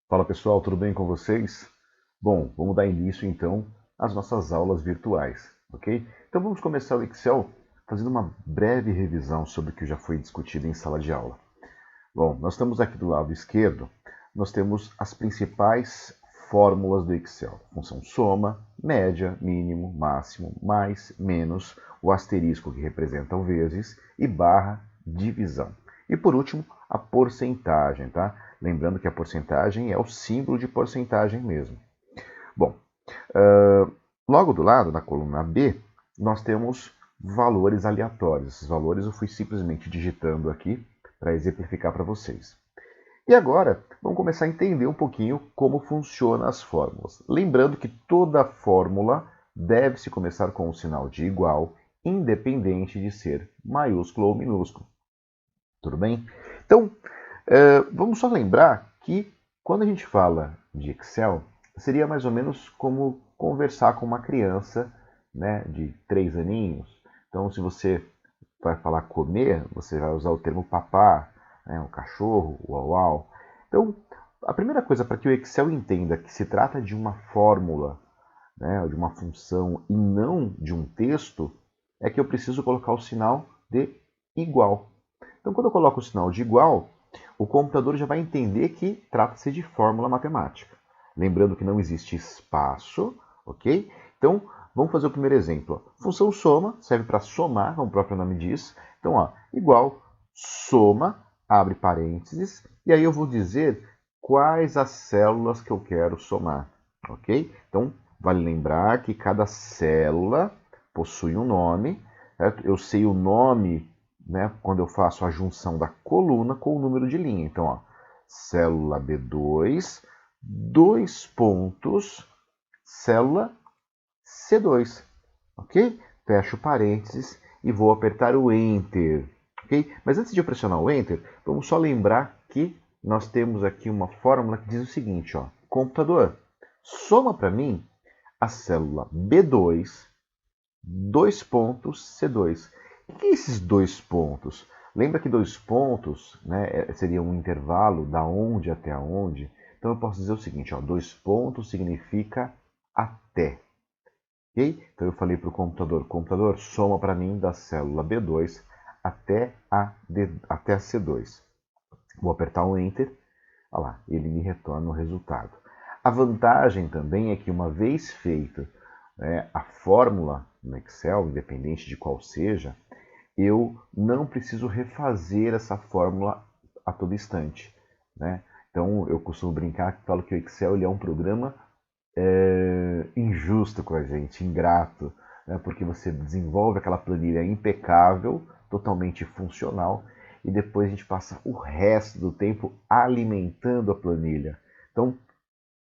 Fala pessoal, tudo bem com vocês? Bom, vamos dar início então às nossas aulas virtuais, ok? Então vamos começar o Excel fazendo uma breve revisão sobre o que já foi discutido em sala de aula. Bom, nós estamos aqui do lado esquerdo, nós temos as principais fórmulas do Excel. Função soma, média, mínimo, máximo, mais, menos, o asterisco que representa o vezes e barra divisão. E por último, a porcentagem, tá? Lembrando que a porcentagem é o símbolo de porcentagem mesmo. Bom, logo do lado, na coluna B, nós temos valores aleatórios. Esses valores eu fui simplesmente digitando aqui para exemplificar para vocês. E agora, vamos começar a entender um pouquinho como funcionam as fórmulas. Lembrando que toda fórmula deve se começar com o sinal de igual, independente de ser maiúsculo ou minúsculo. Tudo bem? Então, vamos só lembrar que quando a gente fala de Excel, seria mais ou menos como conversar com uma criança, né, de 3 aninhos. Então, se você vai falar comer, você vai usar o termo papá, né, o cachorro, o uau, uau. Então, a primeira coisa para que o Excel entenda que se trata de uma fórmula, né, de uma função e não de um texto, é que eu preciso colocar o sinal de igual. Então, quando eu coloco o sinal de igual, o computador já vai entender que trata-se de fórmula matemática. Lembrando que não existe espaço, ok? Então, vamos fazer o primeiro exemplo. Função soma serve para somar, como o próprio nome diz. Então, ó, igual soma, abre parênteses, e aí eu vou dizer quais as células que eu quero somar, ok? Então, vale lembrar que cada célula possui um nome, certo? Eu sei o nome, né, quando eu faço a junção da coluna com o número de linha. Então, ó, célula B2, dois pontos, célula C2, ok? Fecho parênteses e vou apertar o Enter, ok? Mas antes de eu pressionar o Enter, vamos só lembrar que nós temos aqui uma fórmula que diz o seguinte, ó, computador, soma para mim a célula B2, dois pontos C2. O que é esses dois pontos? Lembra que dois pontos, né, seria um intervalo da onde até aonde? Então eu posso dizer o seguinte, ó, dois pontos significa até. Okay? Então eu falei para o computador, soma para mim da célula B2 até a C2. Vou apertar o Enter, olha lá, ele me retorna o resultado. A vantagem também é que uma vez feita, né, a fórmula no Excel, independente de qual seja, eu não preciso refazer essa fórmula a todo instante, né? Então eu costumo brincar que falo que o Excel ele é um programa injusto com a gente, ingrato, né? Porque você desenvolve aquela planilha impecável, totalmente funcional, e depois a gente passa o resto do tempo alimentando a planilha. Então,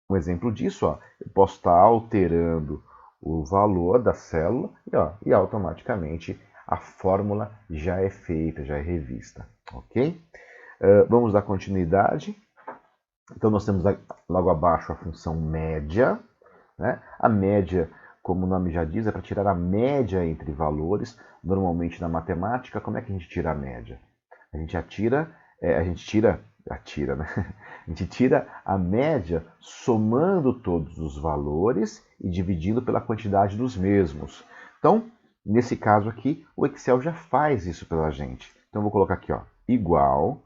um exemplo disso, ó, eu posso estar alterando o valor da célula e automaticamente a fórmula já é feita, já é revista, ok? Vamos dar continuidade. Então nós temos logo abaixo a função média, né? A média, como o nome já diz, é para tirar a média entre valores. Normalmente na matemática, como é que a gente tira a média? A gente atira, né? A gente tira a média somando todos os valores e dividindo pela quantidade dos mesmos. Então, nesse caso aqui, o Excel já faz isso pela gente. Então, eu vou colocar aqui, ó, igual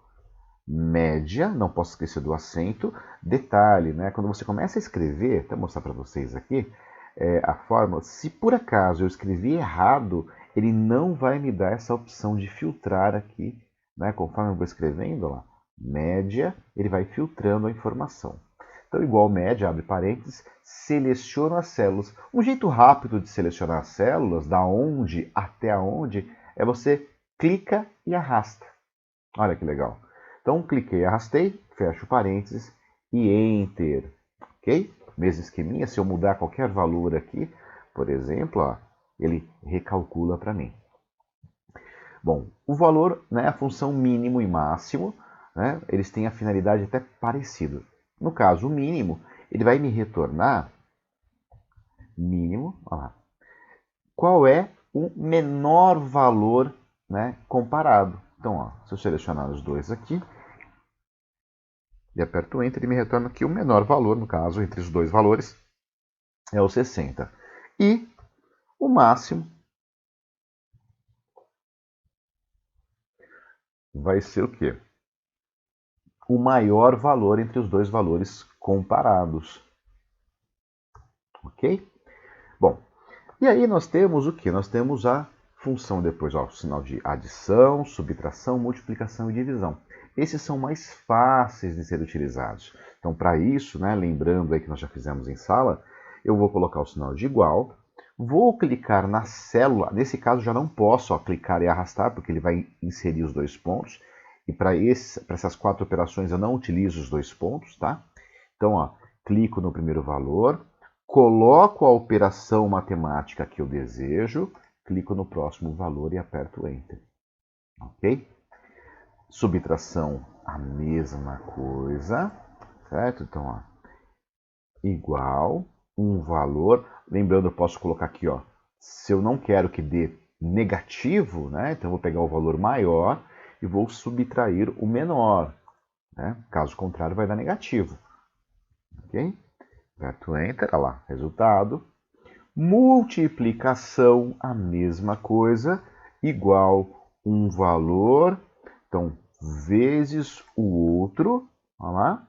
média, não posso esquecer do acento. Detalhe, né? Quando você começa a escrever, até mostrar para vocês aqui, a fórmula, se por acaso eu escrevi errado, ele não vai me dar essa opção de filtrar aqui, né? Conforme eu vou escrevendo, ó, média, ele vai filtrando a informação. Então, igual média, abre parênteses, seleciono as células. Um jeito rápido de selecionar as células, da onde até aonde, é você clica e arrasta. Olha que legal. Então, cliquei, arrastei, fecho parênteses e Enter. Ok? Mesmo esqueminha, se eu mudar qualquer valor aqui, por exemplo, ó, ele recalcula para mim. Bom, o valor, né, a função mínimo e máximo, né, eles têm a finalidade até parecida. No caso, o mínimo, ele vai me retornar mínimo, ó lá, qual é o menor valor, né, comparado. Então, ó, se eu selecionar os dois aqui, e aperto Enter, ele me retorna aqui o menor valor, no caso, entre os dois valores, é o 60. E o máximo vai ser o quê? O maior valor entre os dois valores comparados. Ok? Bom, e aí nós temos o que? Nós temos a função depois, ó, o sinal de adição, subtração, multiplicação e divisão. Esses são mais fáceis de ser utilizados. Então, para isso, né, lembrando aí que nós já fizemos em sala, eu vou colocar o sinal de igual, vou clicar na célula, nesse caso já não posso clicar e arrastar, porque ele vai inserir os dois pontos, e para essas quatro operações eu não utilizo os dois pontos, tá? Então, ó, clico no primeiro valor, coloco a operação matemática que eu desejo, clico no próximo valor e aperto Enter. Ok? Subtração, a mesma coisa, certo? Então, ó, igual, um valor. Lembrando, eu posso colocar aqui, ó, se eu não quero que dê negativo, né? Então, eu vou pegar o valor maior e vou subtrair o menor. Né? Caso contrário, vai dar negativo. Ok? Aperto Enter, olha lá, resultado. Multiplicação, a mesma coisa, igual um valor, então, vezes o outro, olha lá.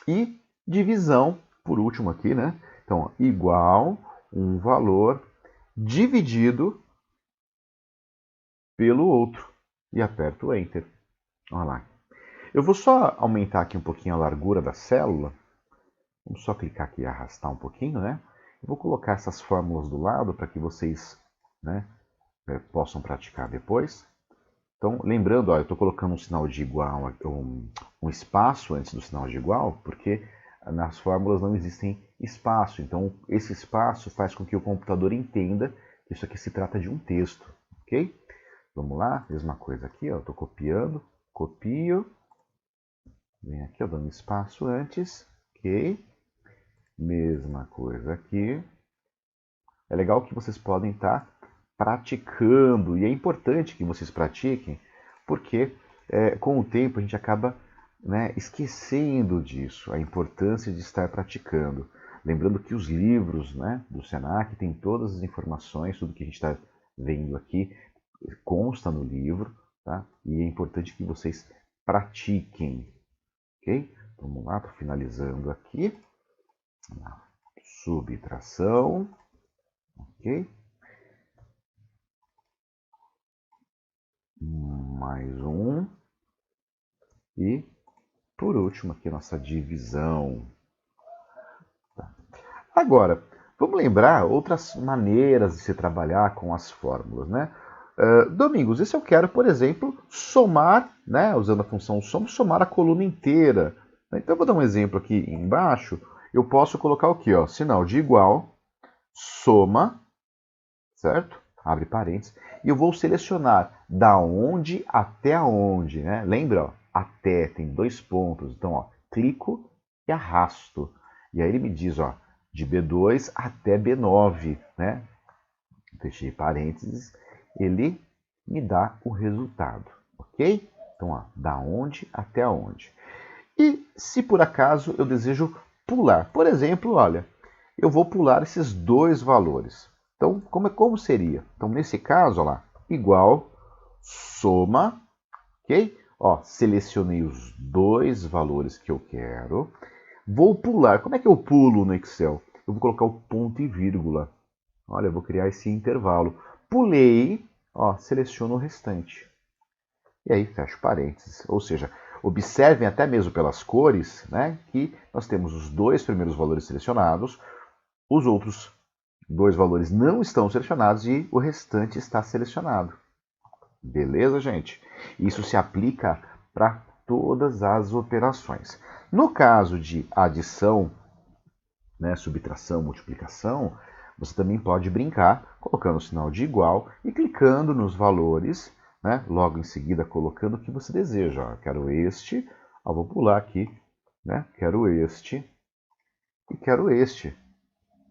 E divisão, por último aqui, né? Então, igual um valor dividido pelo outro. E aperto Enter. Olha lá. Eu vou só aumentar aqui um pouquinho a largura da célula. Vamos só clicar aqui e arrastar um pouquinho, né? Eu vou colocar essas fórmulas do lado para que vocês, né, possam praticar depois. Então, lembrando, ó, eu estou colocando um sinal de igual, um espaço antes do sinal de igual, porque nas fórmulas não existem espaço. Então, esse espaço faz com que o computador entenda que isso aqui se trata de um texto, ok? Vamos lá, mesma coisa aqui, ó, estou copiando, copio, vem aqui, ó, dando espaço antes, ok? Mesma coisa aqui. É legal que vocês podem estar praticando, e é importante que vocês pratiquem, porque com o tempo a gente acaba, né, esquecendo disso, a importância de estar praticando. Lembrando que os livros, né, do Senac têm todas as informações, tudo que a gente está vendo aqui consta no livro, tá? E é importante que vocês pratiquem, ok? Vamos lá, estou finalizando aqui. Subtração, ok? Mais um. E, por último, aqui nossa divisão. Agora, vamos lembrar outras maneiras de se trabalhar com as fórmulas, né? Domingos, e se eu quero, por exemplo, somar, né, usando a função soma, somar a coluna inteira. Então, eu vou dar um exemplo aqui embaixo. Eu posso colocar o quê? Ó, sinal de igual, soma, certo? Abre parênteses. E eu vou selecionar da onde até aonde, né? Lembra? Ó, até tem dois pontos. Então, ó, clico e arrasto. E aí ele me diz, ó, de B2 até B9, né? Fechei parênteses. Ele me dá o resultado, ok? Então, ó, da onde até onde. E se por acaso eu desejo pular, por exemplo, olha, eu vou pular esses dois valores. Então, como seria? Então, nesse caso, olha lá, igual, soma, ok? Ó, selecionei os dois valores que eu quero. Vou pular. Como é que eu pulo no Excel? Eu vou colocar o ponto e vírgula. Olha, eu vou criar esse intervalo. Pulei, ó, seleciono o restante. E aí fecho parênteses. Ou seja, observem até mesmo pelas cores, né, que nós temos os dois primeiros valores selecionados, os outros dois valores não estão selecionados e o restante está selecionado. Beleza, gente? Isso se aplica para todas as operações. No caso de adição, né, subtração, multiplicação, você também pode brincar colocando o sinal de igual e clicando nos valores, né, logo em seguida colocando o que você deseja. Ó, quero este, ó, vou pular aqui, né, quero este e quero este,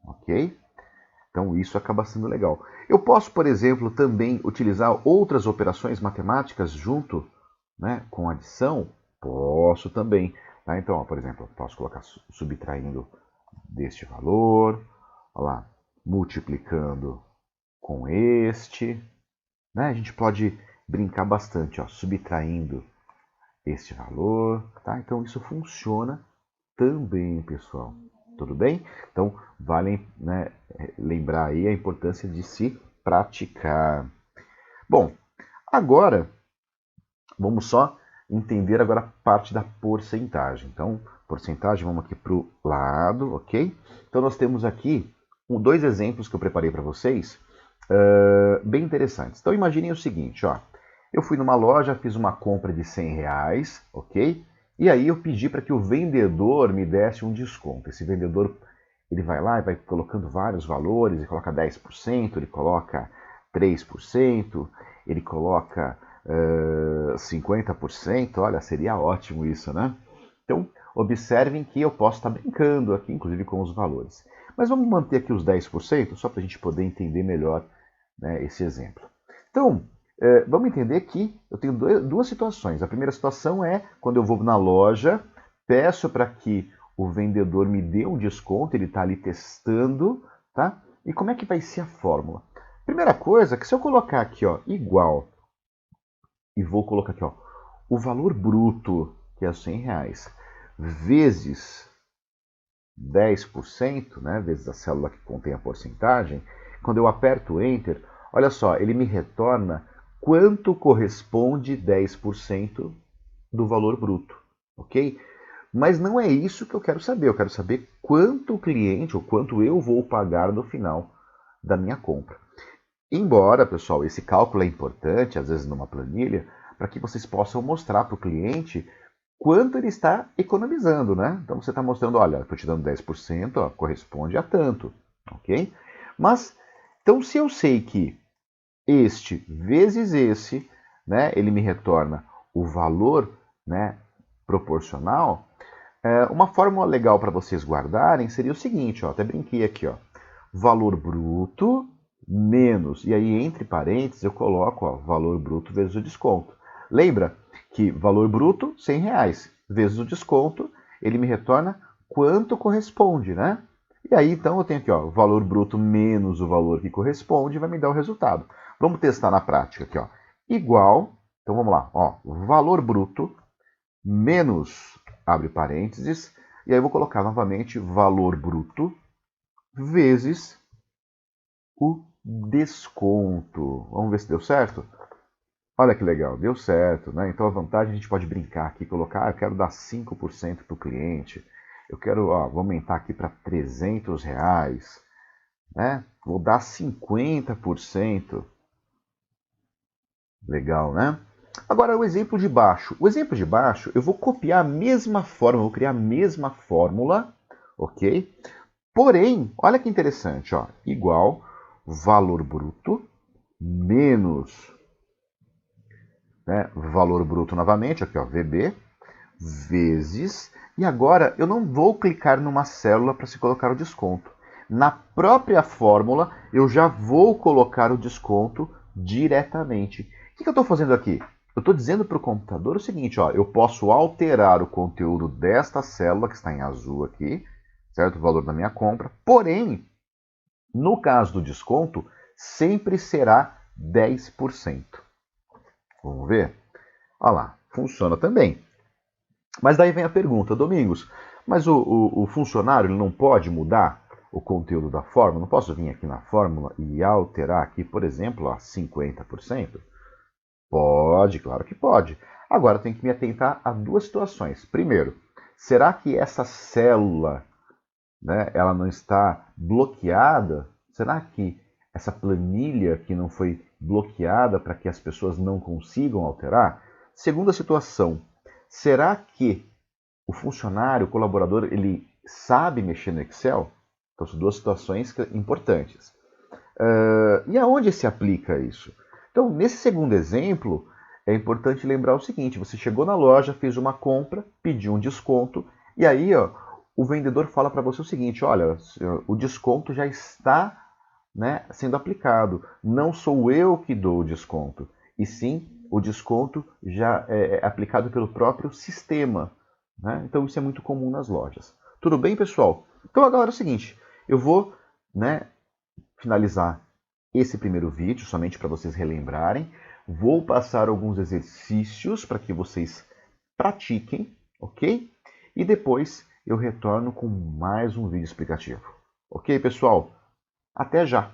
ok? Então isso acaba sendo legal. Eu posso, por exemplo, também utilizar outras operações matemáticas junto, né, com adição. Posso também. Tá? Então, ó, por exemplo, eu posso colocar subtraindo deste valor, ó lá, multiplicando com este. Né? A gente pode brincar bastante, ó, subtraindo este valor. Tá? Então, isso funciona também, pessoal. Tudo bem? Então, vale, né, lembrar aí a importância de se praticar. Bom, agora vamos só entender agora a parte da porcentagem. Então, porcentagem, vamos aqui para o lado, ok? Então, nós temos aqui dois exemplos que eu preparei para vocês, bem interessantes. Então, imaginem o seguinte, ó. Eu fui numa loja, fiz uma compra de R$ 100, ok? E aí eu pedi para que o vendedor me desse um desconto. Esse vendedor, ele vai lá e vai colocando vários valores, ele coloca 10%, ele coloca 3%, ele coloca 50%, olha, seria ótimo isso, né? Então, observem que eu posso estar brincando aqui, inclusive com os valores. Mas vamos manter aqui os 10%, só para a gente poder entender melhor, né, esse exemplo. Então, vamos entender que eu tenho duas situações. A primeira situação é quando eu vou na loja, peço para que o vendedor me dê um desconto, ele está ali testando, tá? E como é que vai ser a fórmula? Primeira coisa, que se eu colocar aqui, ó, igual, e vou colocar aqui, ó, o valor bruto, que é R$ 100, vezes 10%, né, vezes a célula que contém a porcentagem, quando eu aperto Enter, olha só, ele me retorna quanto corresponde 10% do valor bruto, ok? Mas não é isso que eu quero saber quanto o cliente, ou quanto eu vou pagar no final da minha compra. Embora, pessoal, esse cálculo é importante, às vezes numa planilha, para que vocês possam mostrar para o cliente quanto ele está economizando, né? Então você está mostrando, olha, estou te dando 10%, ó, corresponde a tanto, ok? Mas, então se eu sei que este vezes esse, né, ele me retorna o valor, né, proporcional, uma fórmula legal para vocês guardarem seria o seguinte, ó, até brinquei aqui, ó, valor bruto menos, e aí entre parênteses eu coloco, ó, valor bruto vezes o desconto. Lembra que valor bruto, R$ 100, vezes o desconto, ele me retorna quanto corresponde, né? E aí, então, eu tenho aqui, ó, valor bruto menos o valor que corresponde, vai me dar o resultado. Vamos testar na prática aqui, ó. Igual, então vamos lá, ó, valor bruto menos, abre parênteses, e aí eu vou colocar novamente valor bruto vezes o desconto. Vamos ver se deu certo? Olha que legal, deu certo, né? Então a vantagem a gente pode brincar aqui, colocar, eu quero dar 5% para o cliente, eu quero, ó, vou aumentar aqui para R$ 300, né? Vou dar 50%. Legal, né? Agora o exemplo de baixo. O exemplo de baixo, eu vou copiar a mesma fórmula, vou criar a mesma fórmula, ok? Porém, olha que interessante, ó, igual valor bruto menos, né, valor bruto novamente, aqui ó, VB, vezes, e agora eu não vou clicar numa célula para se colocar o desconto. Na própria fórmula, eu já vou colocar o desconto diretamente. O que eu estou fazendo aqui? Eu estou dizendo para o computador o seguinte, ó, eu posso alterar o conteúdo desta célula, que está em azul aqui, certo? O valor da minha compra, porém, no caso do desconto, sempre será 10%. Vamos ver? Olha lá, funciona também. Mas daí vem a pergunta, Domingos, mas o funcionário ele não pode mudar o conteúdo da fórmula? Não posso vir aqui na fórmula e alterar aqui, por exemplo, a 50%? Pode, claro que pode. Agora tem que me atentar a duas situações. Primeiro, será que essa célula, né, ela não está bloqueada? Será que essa planilha que não foi bloqueada para que as pessoas não consigam alterar? Segunda situação, será que o funcionário, o colaborador, ele sabe mexer no Excel? Então, são duas situações importantes. E aonde se aplica isso? Então, nesse segundo exemplo, é importante lembrar o seguinte, você chegou na loja, fez uma compra, pediu um desconto, e aí ó, o vendedor fala para você o seguinte, olha, o desconto já está, né, sendo aplicado. Não sou eu que dou o desconto, e sim o desconto já é aplicado pelo próprio sistema, né? Então isso é muito comum nas lojas. Tudo bem, pessoal? Então agora é o seguinte, eu vou, né, finalizar esse primeiro vídeo, somente para vocês relembrarem. Vou passar alguns exercícios para que vocês pratiquem, ok? E depois eu retorno com mais um vídeo explicativo. Ok, pessoal? Até já!